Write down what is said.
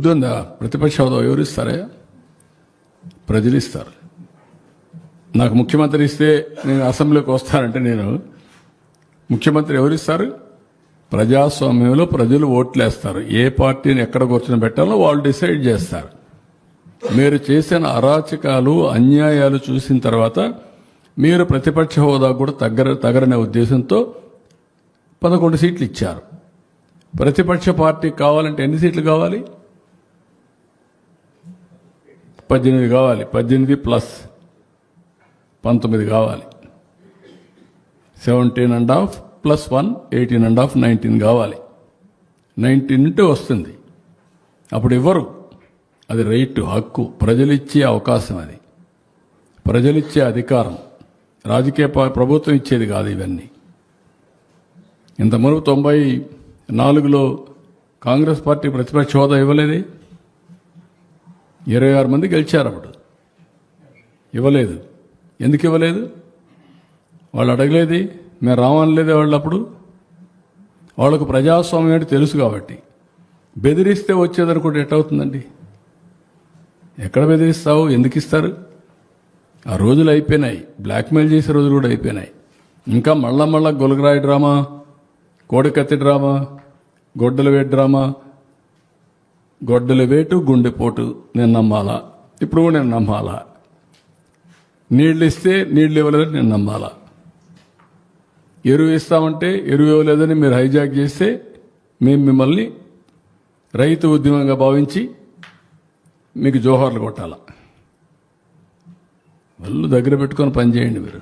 బుద్ధి ఉందా? ప్రతిపక్ష హోదా ఎవరు ఇస్తారా? ప్రజలు ఇస్తారు. నాకు ముఖ్యమంత్రి ఇస్తే నేను అసెంబ్లీకి వస్తానంటే నేను ముఖ్యమంత్రి ఎవరిస్తారు? ప్రజాస్వామ్యంలో ప్రజలు ఓట్లేస్తారు. ఏ పార్టీని ఎక్కడ కూర్చొని పెట్టాలో వాళ్ళు డిసైడ్ చేస్తారు. మీరు చేసిన అరాచకాలు అన్యాయాలు చూసిన తర్వాత మీరు ప్రతిపక్ష హోదా కూడా తగరనే ఉద్దేశంతో 11 సీట్లు ఇచ్చారు. ప్రతిపక్ష పార్టీ కావాలంటే ఎన్ని సీట్లు కావాలి? 18 కావాలి. 18 ప్లస్ 19 కావాలి. 17.5 ప్లస్ 1 18.5 19 కావాలి. 19 ఉంటే వస్తుంది. అప్పుడు ఇవ్వరు. అది రైట్, హక్కు, ప్రజలిచ్చే అవకాశం, అది ప్రజలిచ్చే అధికారం. రాజకీయ ప్రభుత్వం ఇచ్చేది కాదు ఇవన్నీ. ఇంతవరకు 94లో కాంగ్రెస్ పార్టీ ప్రతిపక్ష హోదా ఇవ్వలేదే. 26 మంది గెలిచారు. అప్పుడు ఇవ్వలేదు. ఎందుకు ఇవ్వలేదు? వాళ్ళు అడగలేదు, మేము రావనలేదే. వాళ్ళు అప్పుడు వాళ్ళకు ప్రజాస్వామ్యం అంటే తెలుసు కాబట్టి. బెదిరిస్తే వచ్చేదనుకుంటే ఎట్టవుతుందండి? ఎక్కడ బెదిరిస్తావు? ఎందుకు ఇస్తారు? ఆ రోజులు అయిపోయినాయి. బ్లాక్మెయిల్ చేసే రోజులు కూడా అయిపోయినాయి. ఇంకా మళ్ళా గొలగరాయి డ్రామా, కోడికత్తి డ్రామా, గొడ్డల వేటు డ్రామా. గొడ్డల వేటు, గుండెపోటు నేను నమ్మాలా? ఇప్పుడు కూడా నేను నమ్మాలా? నీళ్ళు ఇస్తే నీళ్ళు ఇవ్వలేదని నేను నమ్మాలా? ఎరువు ఇస్తామంటే ఎరువు ఇవ్వలేదని మీరు హైజాక్ చేస్తే మేము మిమ్మల్ని రైతు ఉద్యమంగా భావించి మీకు జోహార్లు కొట్టాలా? వాళ్ళు దగ్గర పెట్టుకొని పనిచేయండి మీరు.